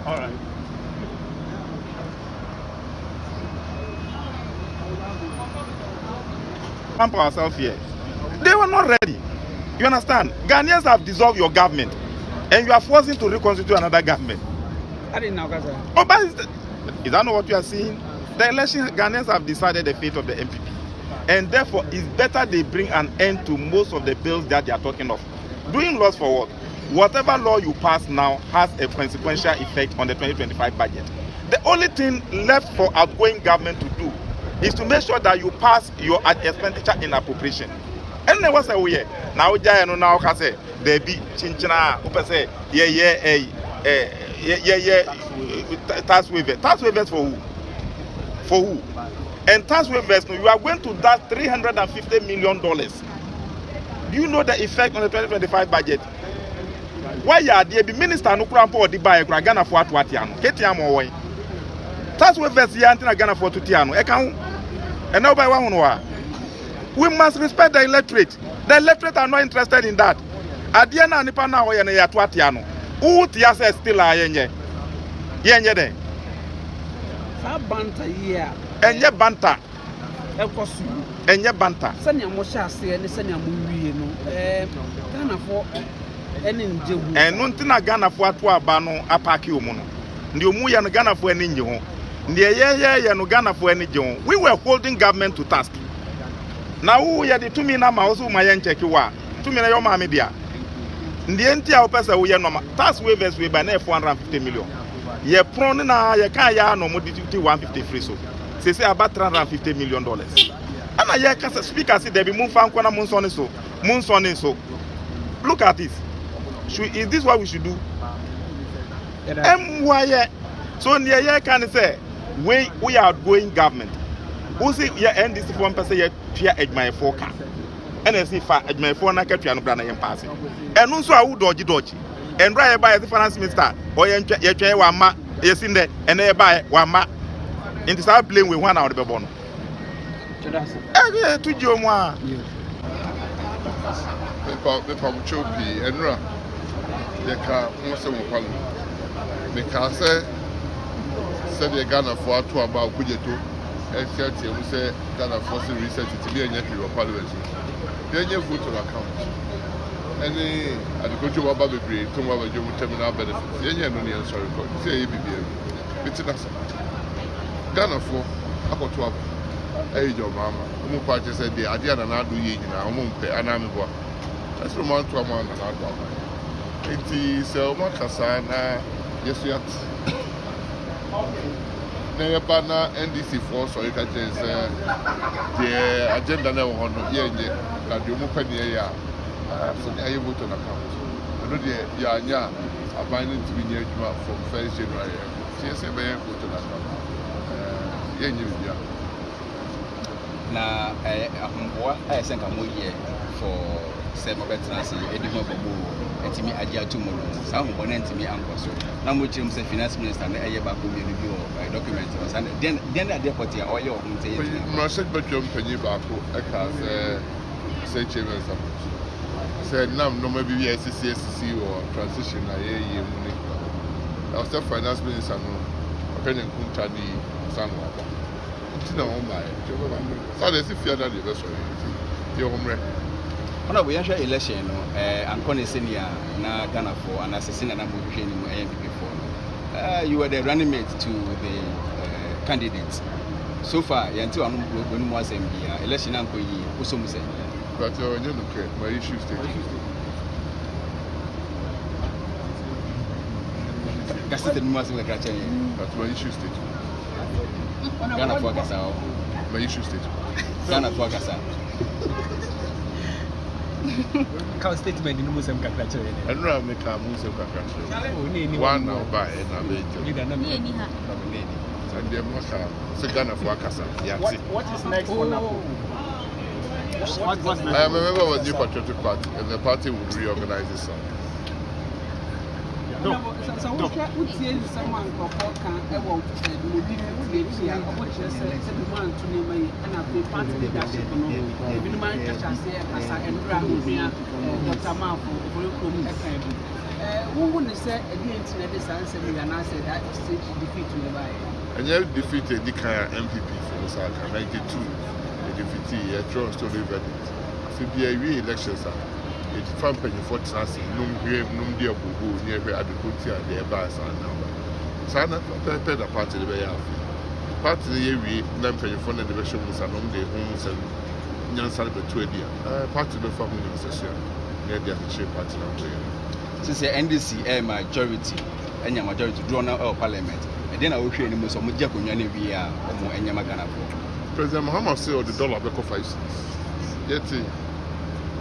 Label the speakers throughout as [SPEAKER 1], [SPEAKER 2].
[SPEAKER 1] All right. Pump ourselves here. They were not ready. You understand? Ghanaians have dissolved your government, and you are forcing to reconstitute another government.
[SPEAKER 2] I didn't know, guys.
[SPEAKER 1] Oh, but is that not what you are seeing? The election, Ghanaians have decided the fate of the MPP, and therefore it's better they bring an end to most of the bills that they are talking of. Doing laws for what? Whatever law you pass now has a consequential effect on the 2025 budget. The only thing left for outgoing government to do is to make sure that you pass your expenditure in appropriation. And then what's a way? Now, now, say there be chinchina, say, tax waivers. Tax waivers for who? For who? And tax waivers, you are going to that $350 million. Do you know the effect on the 2025 budget? Why are the minister no cramp or the buy Ghana for Watiano? Ketiamo way. Tax waivers yantina Ghana for Tutiano. And now by one. We must respect the electorate. The electorate are not interested in that. Adiana nipa na hoye na yatwatiano. Utia say still ayenye. Yenye de.
[SPEAKER 2] Sa banta here.
[SPEAKER 1] Enye banta.
[SPEAKER 2] Ekosu.
[SPEAKER 1] Enye banta.
[SPEAKER 2] Sanya mo sha ase ne sanya mo wie no. Ghana for eni njehu.
[SPEAKER 1] Enu ntina Ghana for ato aba no apaki omu no. Ndi omu ya no Ghana for eni nje ho. Ndi ye no Ghana for eni nje ho. We were holding government to task. Now who ya the 2 million na also my check you wa 2 million your mama dia ndi enti a opesa wo ye no tax waivers we by na 450 million ye prone na ye kan ya no modity 150 free so say about $350 million ana ye ka speaker say there be mun fan kwana mun so look at this. Is this what we should do? So near ye can say we are outgoing government. Who say yeah end this one person yet fear my forecast. And I see my phone na ketua no bra na yem pass. And also I would dodge. And right by the finance minister or ye twa wa ma yes in there and e buy wa ma. In the start playing with one out the bono. To jo mo a.
[SPEAKER 3] Me pa chopi enra. They ka mo se mo kwalo. Me ka say the Ghana for to about kujeto. Except you say Ghana force research to be a new Parliamentary. Then you vote on account. Any agricultural baby, tomorrow you will terminal benefits. You know the answer. Say ABB. It's a Ghana for about 12. Age of Mama. Who party said the idea that I do ye in our own pay and I'm going. That's from 1 to a month and I go. It is a Macasana. Yes, yet. Na bana NDC for so you can say the agenda na wo no ye nye na de mu pani ya so dey vote on account no dey ya nya abandon to be near from 1st January say say be vote on account ye nye bia
[SPEAKER 4] na ahomboa senka mo ye for say mo betra say edimo bobo etimi adia to mo no sa ahombo na etimi ankoso na mo chirim say finance minister na eye ba ko mi review document was and then the depot here or your home say
[SPEAKER 3] no said but you penny ba ko e ka say chairman say nam no maybe SCC or transition na ye mu ni na say finance minister no opinion kunta ni sanu aba ti na won buy so they see fear that the best way your home
[SPEAKER 4] ona we yasha election no ankone senior na Ghana for and assassin na mo hwe ni mo MPP for you were the running mate to the candidates. So far, you until I'm going to Assembly, election and Koomson say.
[SPEAKER 3] But you look at my issue state.
[SPEAKER 4] That's the most of the country.
[SPEAKER 3] That's my issue state.
[SPEAKER 4] Ghana for Gasa.
[SPEAKER 3] My issue state.
[SPEAKER 4] Ghana for Gasa.
[SPEAKER 2] Count statement in Muslim Kakra.
[SPEAKER 3] I don't know make a Muslim Kakra. One now buy and I made it. And the Mosha, Ghana for Kasa.
[SPEAKER 2] What is next for Napo?
[SPEAKER 3] I am a member of a New Patriotic Party, and the party will reorganize itself.
[SPEAKER 2] So what is someone can ever
[SPEAKER 3] and you defeated the MPP for Osaka 92. The defeat a true story verdict. CBA re-elections are. It's fun penny for Transy, num dear boo near where Adwoa and their bars are now. Sana prepared a party the way out. Part of the year we then penny for the division was among the homes and young celebratory. Part of the family session near the other party now.
[SPEAKER 4] Since the NDC majority and your majority drawn out of Parliament, and then I will train him some Jacobian via and Yamagana.
[SPEAKER 3] President Hammond said the dollar back of 5 cents. Yet,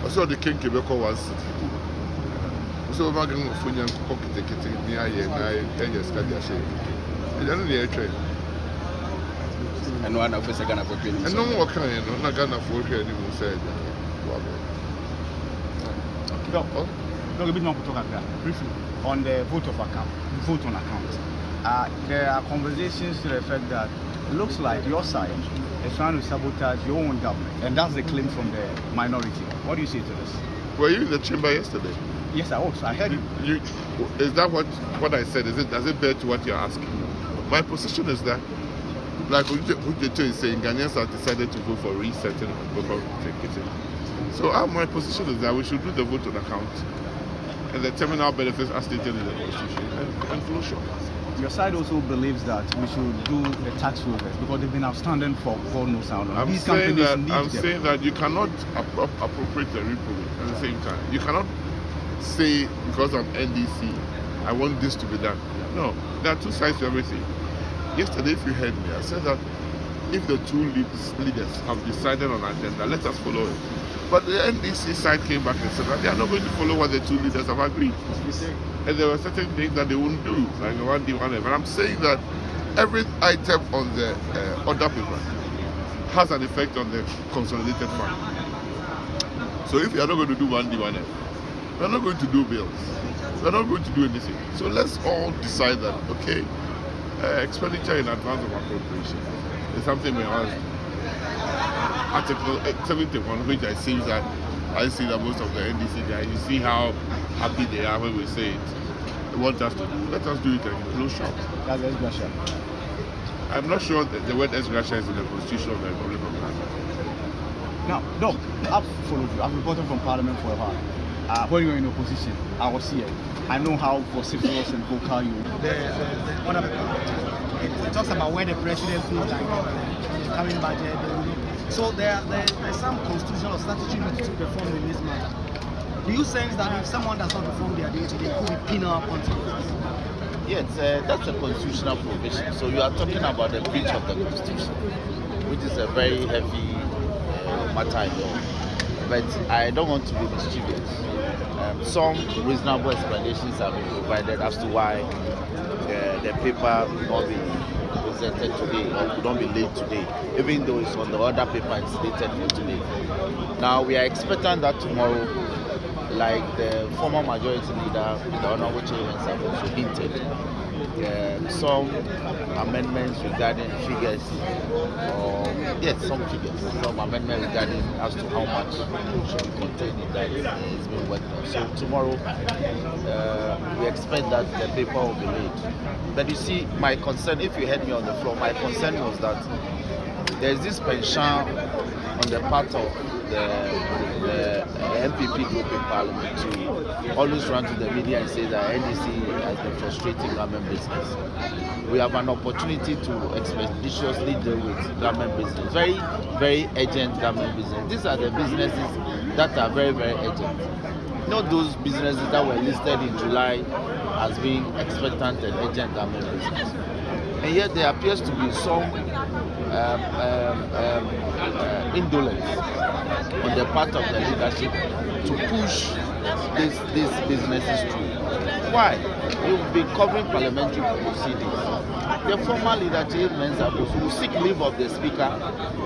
[SPEAKER 3] I saw the king Quebeco was. So, I'm going to find a pocket ticket near and I study a shame. I don't need a train.
[SPEAKER 4] And one of us are going to put in.
[SPEAKER 3] And no more kind, not going to afford anyone said.
[SPEAKER 5] No, a bit more to talk about briefly on the vote on account. There are conversations to the effect that it looks like your side is trying to sabotage your own government, and that's the claim from the minority. What do you say to this?
[SPEAKER 3] Were you in the chamber yesterday?
[SPEAKER 5] Yes, I was. I heard you.
[SPEAKER 3] Is that what I said? Does it bear to what you're asking? My position is that, like Ujeto is saying, Ghanaians have decided to vote for resetting before taking. So my position is that we should do the vote on account and the terminal benefits as stated in the Constitution and closure.
[SPEAKER 5] Your side also believes that we should do the tax waivers because they've been outstanding for God knows how long.
[SPEAKER 3] I'm saying that you cannot appropriate the repo at the same time. You cannot say because I'm NDC, I want this to be done. No, there are two sides to everything. Yesterday, if you heard me, I said that if the two leaders have decided on an agenda, let us follow it. But the NDC side came back and said that they are not going to follow what the two leaders have agreed. And there were certain things that they wouldn't do, like the 1D, 1F. And I'm saying that every item on the order paper has an effect on the consolidated fund. So if you are not going to do 1D, 1F, we are not going to do bills. We are not going to do anything. So let's all decide that, okay, expenditure in advance of appropriation is something we have. Article 71, which I see that most of the NDC guys, you see how happy they are when we say it. They want us to do. Let us do it and close shop.
[SPEAKER 5] That's ex-gratia.
[SPEAKER 3] I'm not sure that the word ex-gratia is in the Constitution of the Republic of Ghana.
[SPEAKER 5] Now, Doc, I've followed you. I've reported from Parliament for a while. When you were in opposition, I was here. I know how vociferous and vocal you were.
[SPEAKER 6] It talks about where the president feels like the coming budget. So there's some constitutional or statutory duty to perform in this matter. Do you sense that if someone does not perform their duty, they could be penal consequences?
[SPEAKER 7] Yes, that's a constitutional provision. So you are talking about the breach of the Constitution, which is a very heavy matter in law. But I don't want to be mischievous. Some reasonable explanations have been provided as to why the paper will not be presented today or could not be laid today, even though it's on the other paper it's dated for today. Now we are expecting that tomorrow, like the former majority leader, the Honorable Mensah, hinted, some amendments regarding figures, some amendments regarding as to how much should be contained in that is being worked on. So tomorrow, we expect that the paper will be laid. But you see, my concern, if you heard me on the floor, my concern was that there is this penchant on the part of the MPP group in Parliament to always run to the media and say that NDC has been frustrating government business. We have an opportunity to expeditiously deal with government business, very, very urgent government business. These are the businesses that are very, very urgent. Not those businesses that were listed in July as being expectant and urgent government business. And yet there appears to be some indolence on the part of the leadership to push these businesses through. Why? You've been covering parliamentary proceedings. The former leader, Mensah, will seek leave of the speaker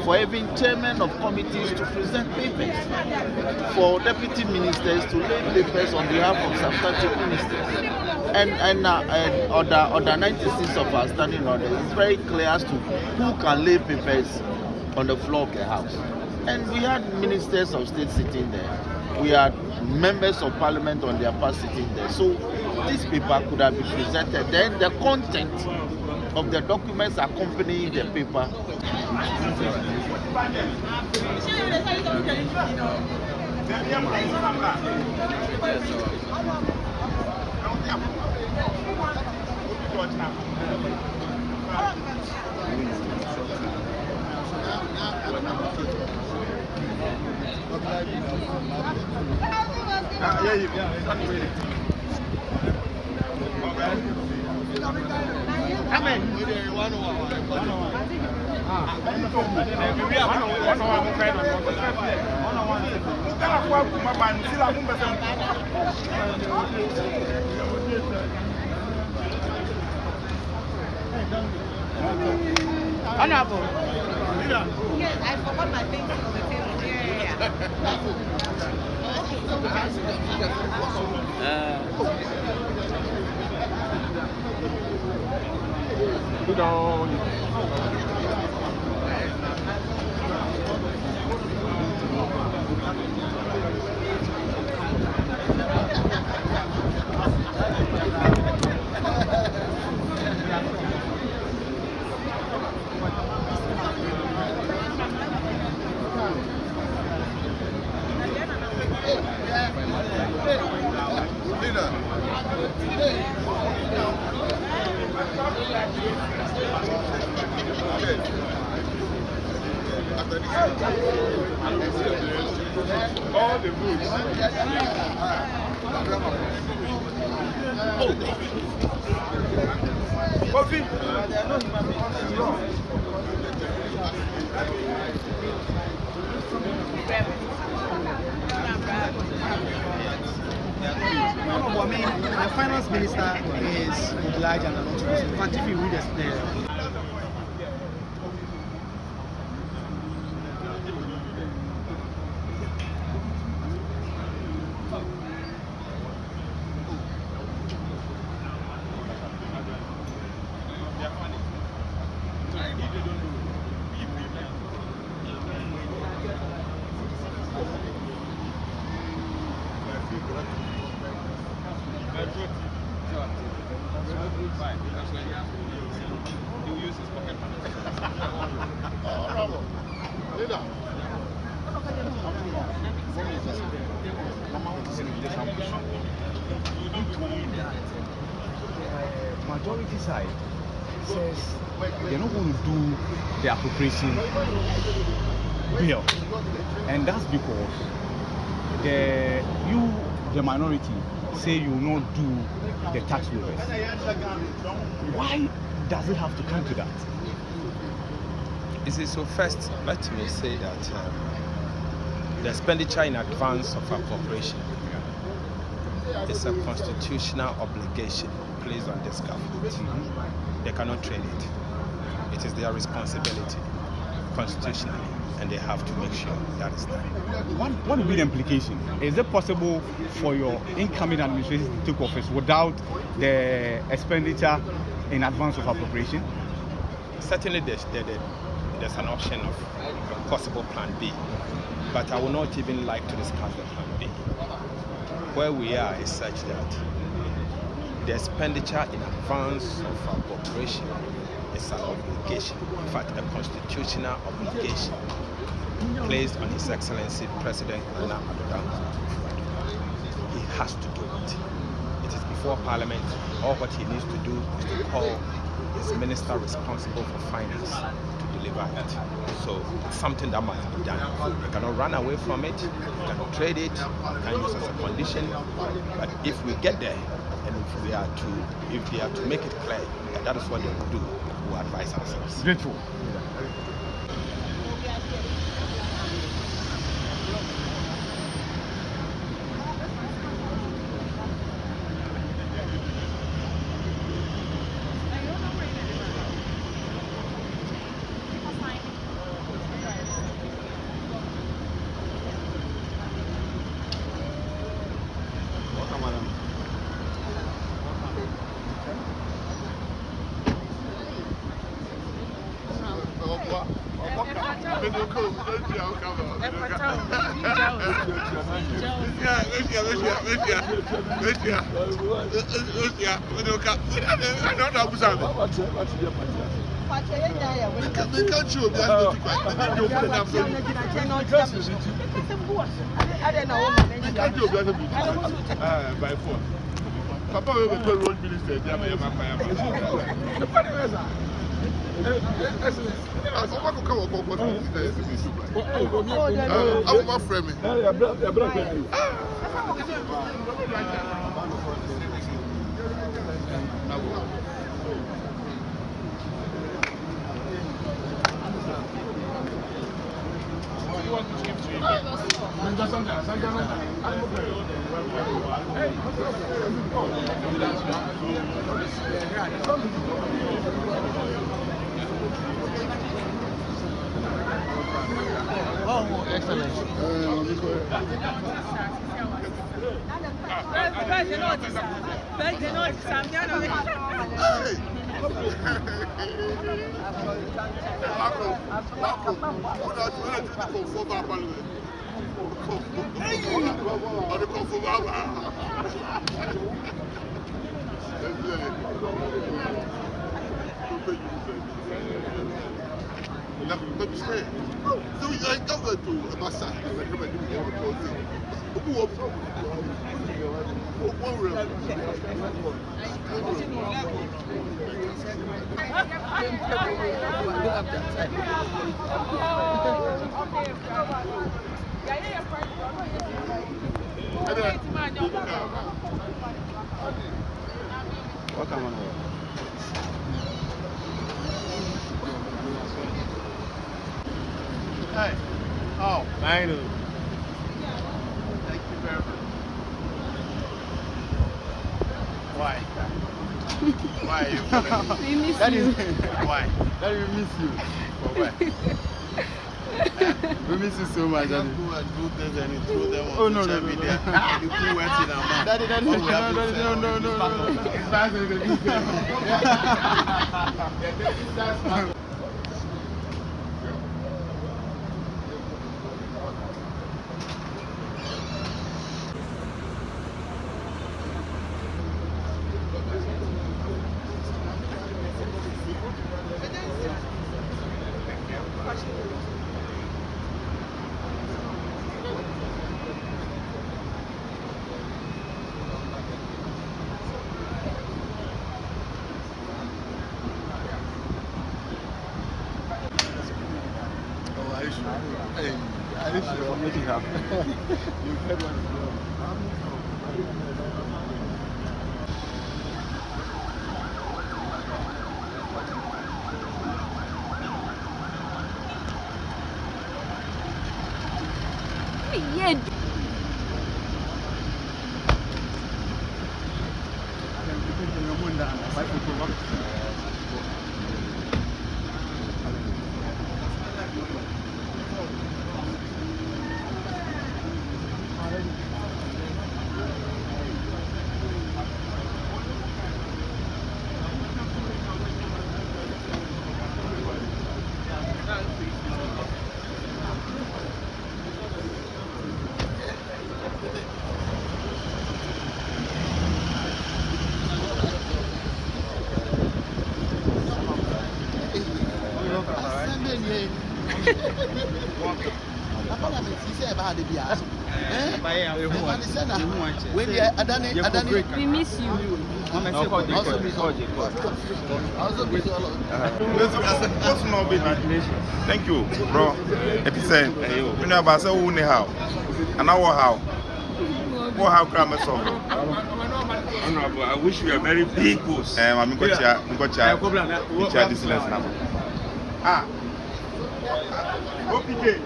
[SPEAKER 7] for having chairmen of committees to present papers, for deputy ministers to lay papers on behalf of substantive ministers. And order 96 of our standing order is very clear as to who can lay papers on the floor of the House. And we had ministers of state sitting there. We had members of parliament on their part sitting there. So this paper could have been presented. Then the content of the documents accompanying the paper.
[SPEAKER 6] Honorable.
[SPEAKER 8] Yes, I forgot my things on the table.
[SPEAKER 1] Put down. All the books. Coffee.
[SPEAKER 6] I mean, the finance minister is obliged and not to. In fact, if you read the
[SPEAKER 5] majority side says they're not going to do the appropriation bill, and that's because the minority say you will not do the tax waivers. Why does it have to come to that?
[SPEAKER 9] You see, so first, let me say that the expenditure in advance of appropriation is a constitutional obligation placed on this government. They cannot trade it. It is their responsibility constitutionally, and they have to make sure that is done.
[SPEAKER 5] What will be the implication? Is it possible for your incoming administration to take office without the expenditure in advance of appropriation?
[SPEAKER 9] Certainly there's an option of a possible plan B, but I would not even like to discuss the plan B. Where we are is such that the expenditure in advance of appropriation is an obligation, in fact a constitutional obligation placed on His Excellency President Nana Adwoa. He has to do it. It is before Parliament. All what he needs to do is to call his minister responsible for finance to deliver it. So it's something that must be done. You cannot run away from it, you cannot trade it, you can use it as a condition. But if we get there, and if they are to make it clear that that is what they will do, we will advise ourselves.
[SPEAKER 5] Grateful.
[SPEAKER 3] By 4. Papa will be told road minister. I'm my friend.
[SPEAKER 6] Oh, excellent.
[SPEAKER 3] Let me stay. So I don't go to Mensah.
[SPEAKER 5] Welcome on.
[SPEAKER 3] Hey. Oh, I know. Thank you very much. Why? Why are you following me?
[SPEAKER 10] We miss
[SPEAKER 3] That
[SPEAKER 10] you.
[SPEAKER 3] Why?
[SPEAKER 5] That we miss you.
[SPEAKER 3] For what?
[SPEAKER 5] We miss you so much, Daddy.
[SPEAKER 3] Go and do this and throw them on
[SPEAKER 5] Oh, no,
[SPEAKER 3] social
[SPEAKER 5] no, no,
[SPEAKER 3] media.
[SPEAKER 5] no.
[SPEAKER 3] You put words in our mouth.
[SPEAKER 5] Daddy,
[SPEAKER 3] What we have to say.
[SPEAKER 5] no.
[SPEAKER 3] Hey, are you sure?
[SPEAKER 5] Make it happen.
[SPEAKER 3] You've heard what
[SPEAKER 10] Yeah. We miss you.
[SPEAKER 1] Thank you, bro. Epicent. You know about so how? And our how? What how can I solve?
[SPEAKER 11] Honorable, I wish you a very big post.
[SPEAKER 1] I'm going to this lesson now. Ah. Okay.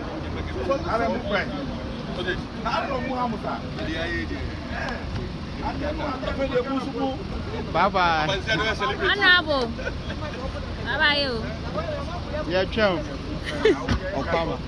[SPEAKER 1] I'm friend. I don't know Muhammad.
[SPEAKER 5] Bye bye.
[SPEAKER 10] Honorable. How about you?
[SPEAKER 5] Yeah, Trump. Obama.